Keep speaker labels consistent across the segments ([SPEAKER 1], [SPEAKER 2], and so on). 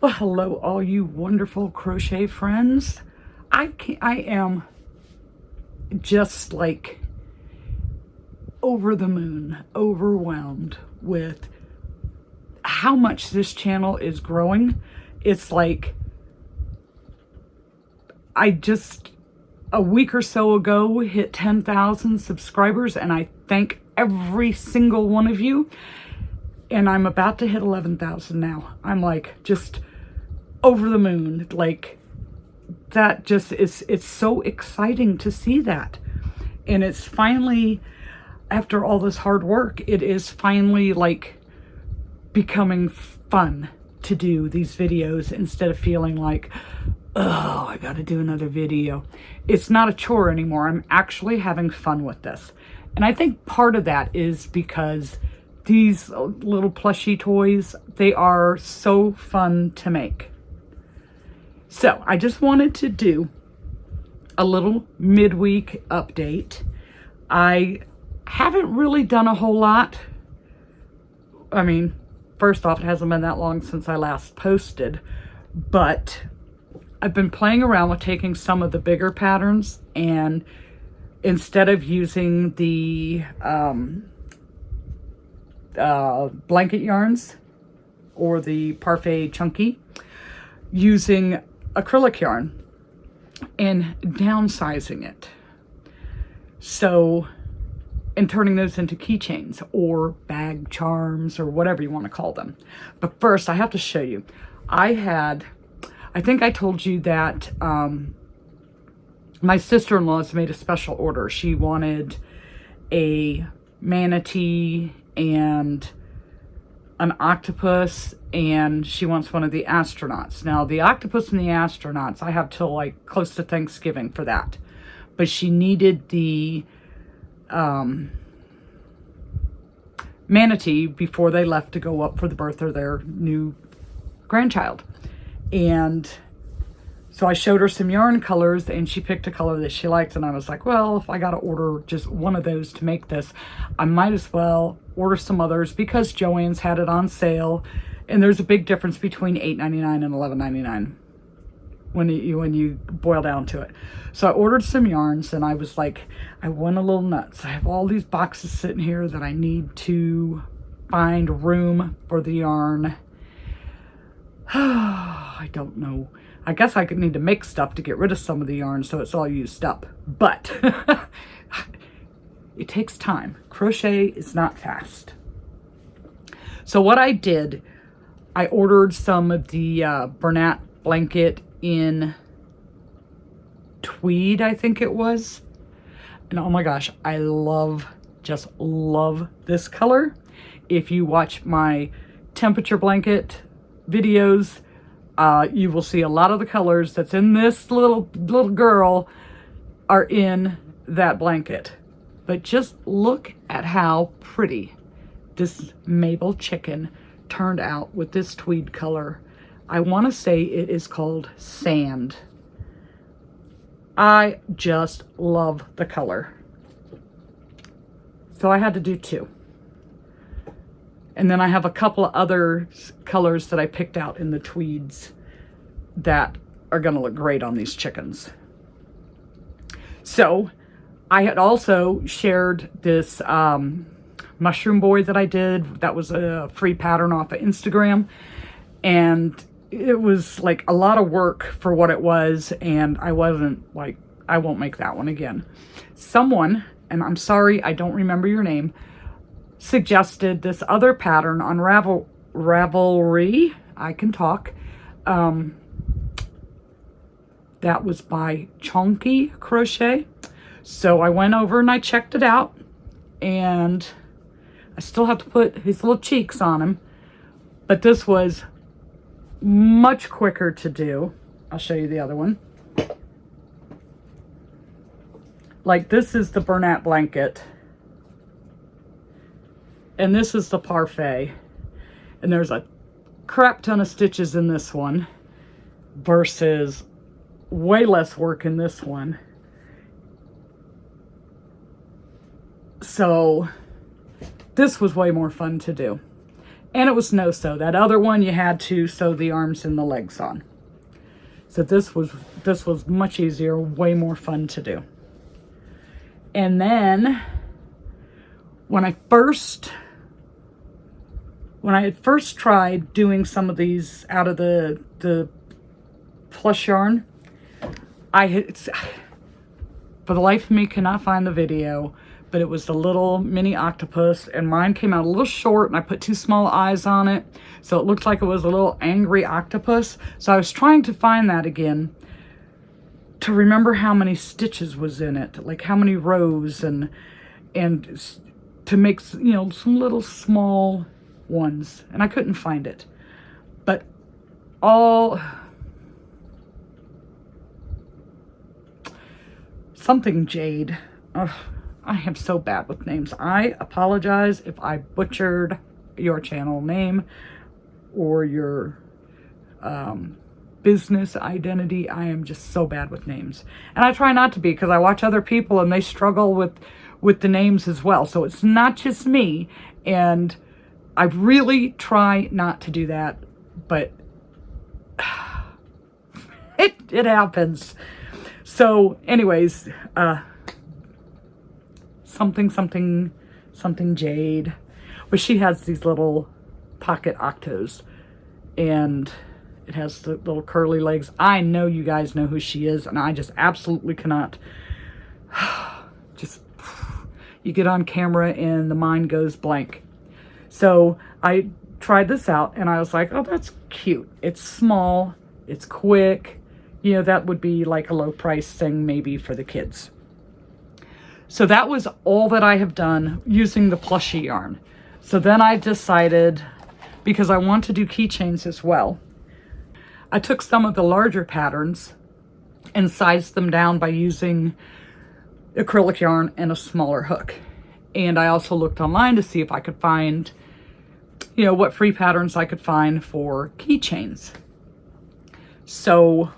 [SPEAKER 1] Well, hello, all you wonderful crochet friends. I am just like over the moon, overwhelmed with how much this channel is growing. It's like I just a week or so ago hit 10,000 subscribers, and I thank every single one of you. And I'm about to hit 11,000 now. I'm like just over the moon. Like that just is, it's so exciting to see that. And it's finally, after all this hard work, it is finally like becoming fun to do these videos instead of feeling like, oh, I gotta do another video. It's not a chore anymore. I'm actually having fun with this. And I think part of that is because these little plushie toys, they are so fun to make. So I just wanted to do a little midweek update. I haven't really done a whole lot. I mean, first off, it hasn't been that long since I last posted, but I've been playing around with taking some of the bigger patterns, and instead of using the blanket yarns or the parfait chunky, using acrylic yarn and downsizing it. So, and turning those into keychains or bag charms or whatever you want to call them. But first, I have to show you. I think I told you that my sister-in-law's made a special order. She wanted a manatee and an octopus, and she wants one of the astronauts. Now, the octopus and the astronauts, I have till like close to Thanksgiving for that. But she needed the manatee before they left to go up for the birth of their new grandchild. And so I showed her some yarn colors, and she picked a color that she liked, and I was like, well, if I got to order just one of those to make this, I might as well order some others because Joann's had it on sale, and there's a big difference between $8.99 and $11.99 when you boil down to it. So I ordered some yarns, and I was like, I went a little nuts. I have all these boxes sitting here that I need to find room for the yarn. I don't know. I guess I could need to make stuff to get rid of some of the yarn so it's all used up. But it takes time. Crochet is not fast. So what I did, I ordered some of the Bernat blanket in tweed, I think it was. And oh my gosh, I just love this color. If you watch my temperature blanket videos, you will see a lot of the colors that's in this little girl are in that blanket. But just look at how pretty this Mabel chicken turned out with this tweed color. I want to say it is called Sand. I just love the color. So I had to do two. And then I have a couple of other colors that I picked out in the tweeds that are going to look great on these chickens. So I had also shared this mushroom boy that I did. That was a free pattern off of Instagram. And it was like a lot of work for what it was. And I wasn't like, I won't make that one again. Someone, and I'm sorry, I don't remember your name, suggested this other pattern on Ravelry. I can talk. That was by Chunky Crochet. So I went over and I checked it out, and I still have to put his little cheeks on him, but this was much quicker to do. I'll show you the other one. Like, this is the Bernat blanket, and this is the parfait, and there's a crap ton of stitches in this one versus way less work in this one. So this was way more fun to do. And it was no sew. That other one you had to sew the arms and the legs on. So this was much easier, way more fun to do. And then when I had first tried doing some of these out of the plush yarn, for the life of me cannot find the video, but it was the little mini octopus, and mine came out a little short, and I put 2 small eyes on it, so it looked like it was a little angry octopus. So I was trying to find that again to remember how many stitches was in it, like how many rows, and to make, you know, some little small ones, and I couldn't find it. But something Jade. Ugh, I am so bad with names. I apologize if I butchered your channel name or your business identity. I am just so bad with names. And I try not to be, because I watch other people and they struggle with the names as well. So it's not just me. And I really try not to do that. But it happens. So anyways, something Jade, but she has these little pocket octos, and it has the little curly legs. I know you guys know who she is, and I just absolutely cannot. Just, you get on camera and the mind goes blank. So I tried this out, and I was like, oh, that's cute. It's small, it's quick. You know, that would be like a low price thing maybe for the kids. So that was all that I have done using the plushie yarn. So then I decided, because I want to do keychains as well, I took some of the larger patterns and sized them down by using acrylic yarn and a smaller hook. And I also looked online to see if I could find, you know, what free patterns I could find for keychains. So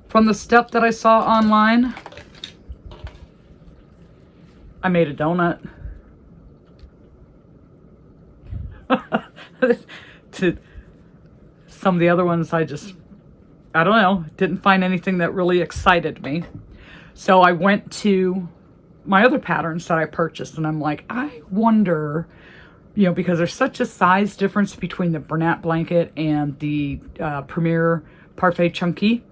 [SPEAKER 1] from the stuff that I saw online, I made a donut. To some of the other ones, I don't know, didn't find anything that really excited me. So I went to my other patterns that I purchased, and I'm like, I wonder, you know, because there's such a size difference between the Bernat blanket and the Premier Parfait Chunky.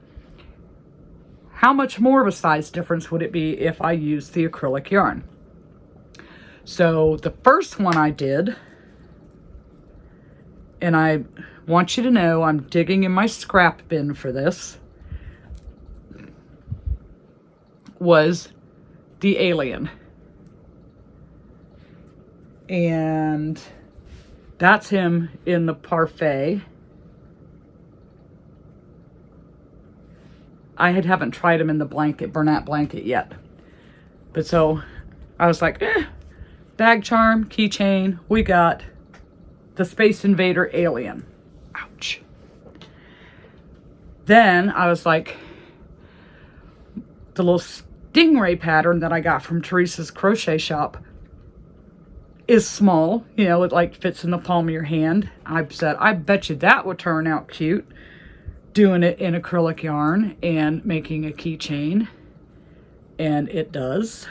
[SPEAKER 1] How much more of a size difference would it be if I used the acrylic yarn? So the first one I did, and I want you to know I'm digging in my scrap bin for this, was the Alien. And that's him in the Parfait. I haven't tried him in the blanket, Bernat blanket yet. But so I was like, bag charm, keychain, we got the Space Invader Alien. Ouch. Then I was like, the little stingray pattern that I got from Teresa's crochet shop is small. You know, it like fits in the palm of your hand. I said, I bet you that would turn out cute, doing it in acrylic yarn and making a keychain. And it does.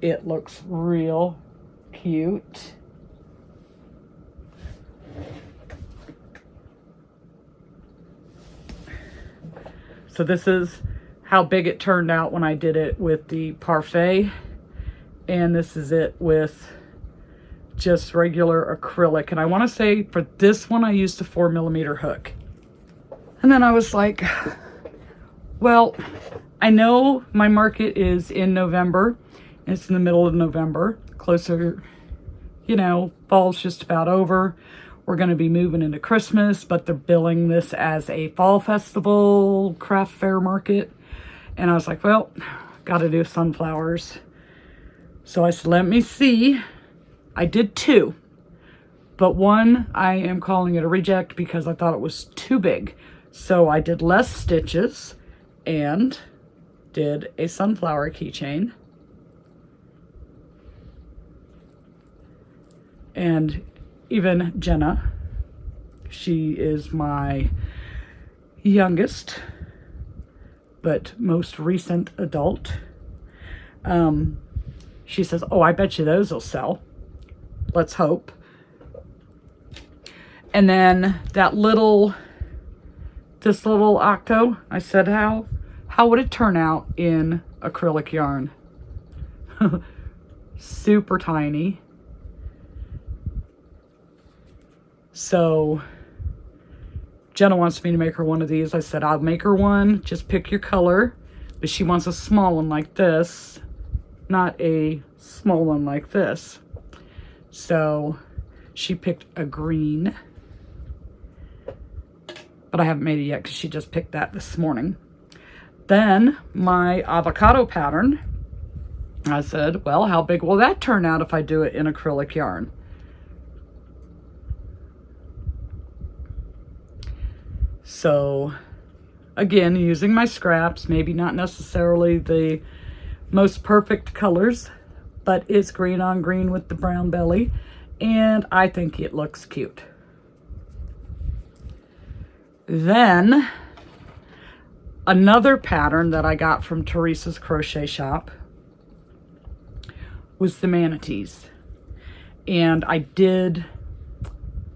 [SPEAKER 1] It looks real cute. So this is how big it turned out when I did it with the Parfait. And this is it with just regular acrylic. And I want to say for this one, I used a 4mm hook. And then I was like, well, I know my market is in November. It's in the middle of November. Closer, you know, fall's just about over. We're going to be moving into Christmas, but they're billing this as a fall festival craft fair market. And I was like, well, got to do sunflowers. So I said, let me see. I did 2, but one I am calling it a reject because I thought it was too big. So I did less stitches and did a sunflower keychain. And even Jenna, she is my youngest but most recent adult. She says, oh, I bet you those will sell. Let's hope. And then that this little octo, I said, how would it turn out in acrylic yarn? Super tiny. So Jenna wants me to make her one of these. I said, I'll make her one. Just pick your color. But she wants a small one like this, not a small one like this. So she picked a green. But I haven't made it yet because she just picked that this morning. Then my avocado pattern, I said, well, how big will that turn out if I do it in acrylic yarn? So again, using my scraps, maybe not necessarily the most perfect colors, but it's green on green with the brown belly, and I think it looks cute. Then another pattern that I got from Teresa's crochet shop was the manatees. And I did,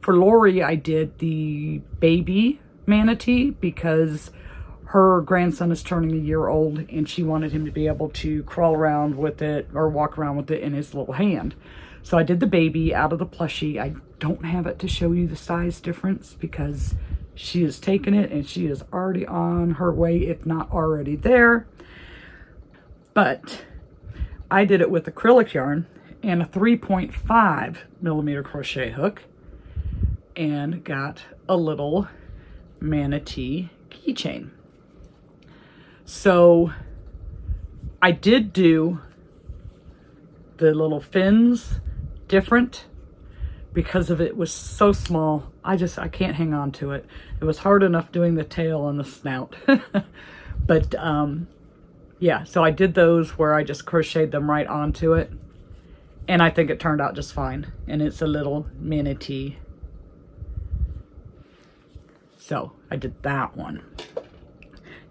[SPEAKER 1] for Lori, I did the baby manatee because her grandson is turning a year old and she wanted him to be able to crawl around with it or walk around with it in his little hand. So I did the baby out of the plushie. I don't have it to show you the size difference because she has taken it and she is already on her way, if not already there. But I did it with acrylic yarn and a 3.5 millimeter crochet hook and got a little manatee keychain. So I did do the little fins different because of it was so small. I can't hang on to it. It was hard enough doing the tail and the snout. But yeah, so I did those where I just crocheted them right onto it. And I think it turned out just fine. And it's a little manatee. So I did that one.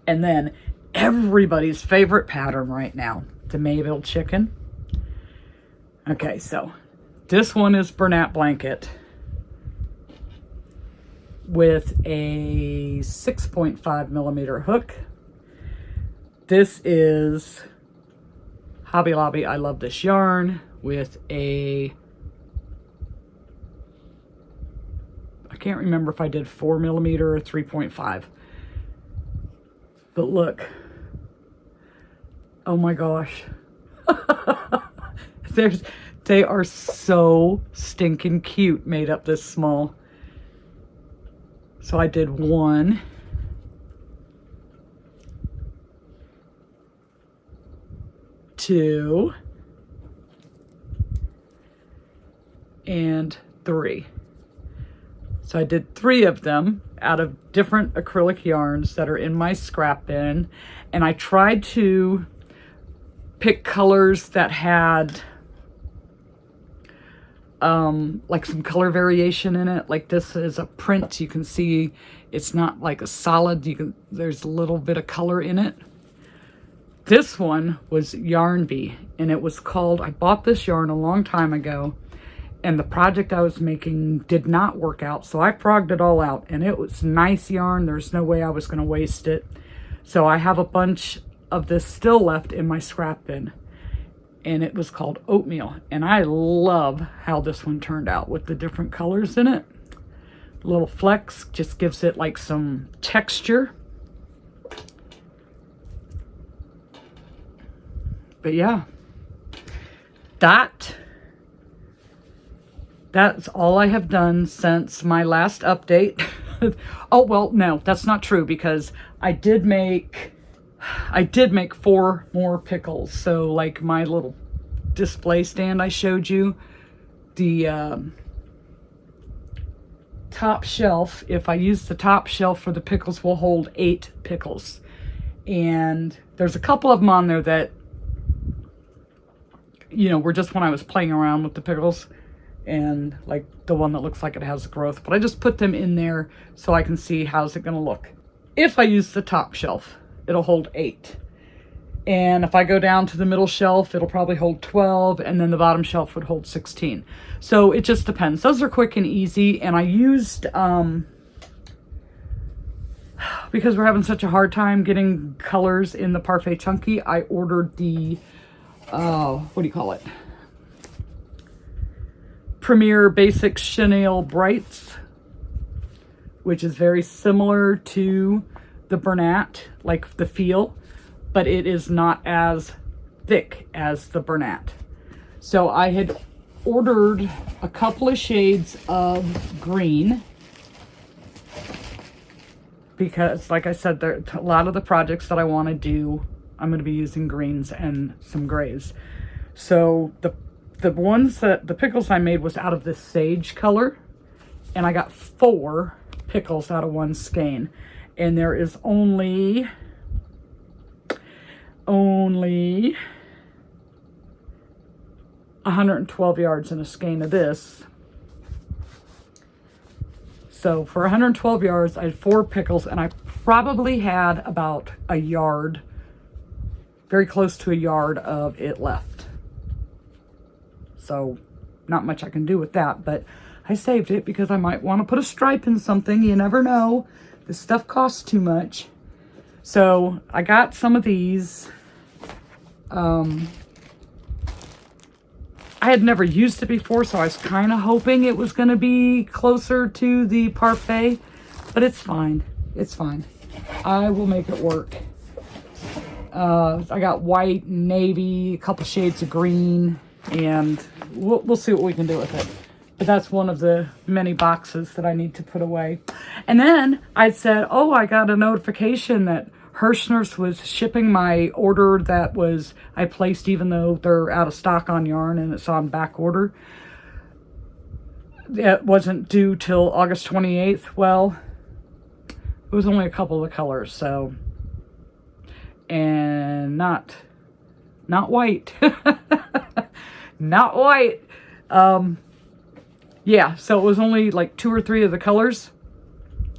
[SPEAKER 1] And then everybody's favorite pattern right now, the Mayville chicken. Okay, so this one is Bernat blanket with a 6.5 millimeter hook. This is Hobby Lobby, I love this yarn, with a, I can't remember if I did 4 millimeter or 3.5. But look, oh my gosh. They are so stinking cute, made up this small. So I did 1, 2, and 3. So I did 3 of them out of different acrylic yarns that are in my scrap bin. And I tried to pick colors that had like some color variation in it. Like this is a print. You can see it's not like a solid. There's a little bit of color in it. This one was Yarn Bee, and it was called, I bought this yarn a long time ago, and the project I was making did not work out, so I frogged it all out, and it was nice yarn. There's no way I was going to waste it. So I have a bunch of this still left in my scrap bin, and it was called Oatmeal, and I love how this one turned out with the different colors in it. Little flecks just gives it like some texture. But yeah, that's all I have done since my last update. Oh, well, no, that's not true, because I did make 4 more pickles. So like my little display stand I showed you, the top shelf, if I use the top shelf for the pickles, will hold 8 pickles. And there's a couple of them on there that, you know, were just when I was playing around with the pickles. and like the one that looks like it has growth. But I just put them in there so I can see how's it going to look. If I use the top shelf, it'll hold 8. And if I go down to the middle shelf, it'll probably hold 12, and then the bottom shelf would hold 16. So it just depends. Those are quick and easy, and I used, because we're having such a hard time getting colors in the Parfait Chunky, I ordered the, what do you call it? Premier Basic Chenille Brights, which is very similar to the Bernat, like the feel, but it is not as thick as the Bernat. So I had ordered a couple of shades of green because, like I said, there a lot of the projects that I want to do, I'm going to be using greens and some grays. So the ones that the pickles I made was out of this sage color, and I got 4 pickles out of one skein, and there is only 112 yards in a skein of this. So for 112 yards, I had 4 pickles, and I probably had about a yard, very close to a yard of it left. So not much I can do with that, but I saved it because I might want to put a stripe in something. You never know. This stuff costs too much. So I got some of these. I had never used it before, so I was kind of hoping it was going to be closer to the Parfait, but it's fine. It's fine. I will make it work. I got white, navy, a couple shades of green, and we'll see what we can do with it. But that's one of the many boxes that I need to put away. And then I said, oh, I got a notification that Hirschner's was shipping my order that was I placed, even though they're out of stock on yarn and it's on back order. It wasn't due till August 28th. Well, it was only a couple of colors, so, and not white. Not white. Yeah, so it was only like 2 or 3 of the colors,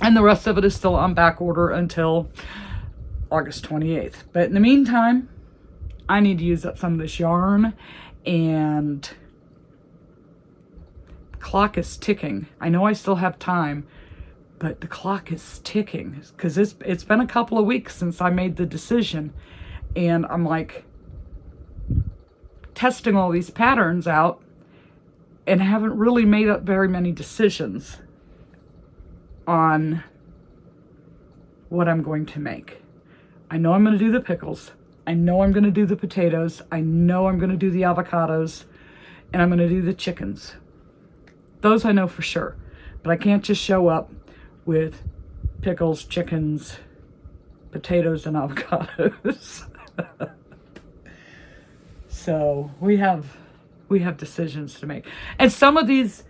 [SPEAKER 1] and the rest of it is still on back order until August 28th. But in the meantime, I need to use up some of this yarn, and the clock is ticking. I know I still have time, but the clock is ticking because it's been a couple of weeks since I made the decision, and I'm like testing all these patterns out and haven't really made up very many decisions on what I'm going to make. I know I'm going to do the pickles. I know I'm going to do the potatoes. I know I'm going to do the avocados, and I'm going to do the chickens. Those I know for sure, but I can't just show up with pickles, chickens, potatoes, and avocados. So we have decisions to make. And some of these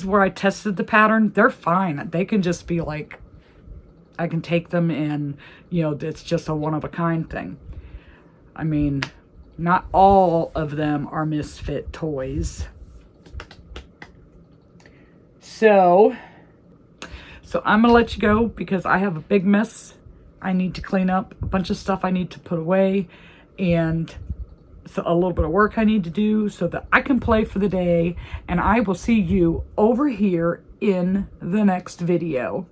[SPEAKER 1] where I tested the pattern, they're fine. They can just be like, I can take them and, you know, it's just a one-of-a-kind thing. I mean, not all of them are misfit toys. So I'm going to let you go because I have a big mess I need to clean up, a bunch of stuff I need to put away, and so a little bit of work I need to do so that I can play for the day, and I will see you over here in the next video.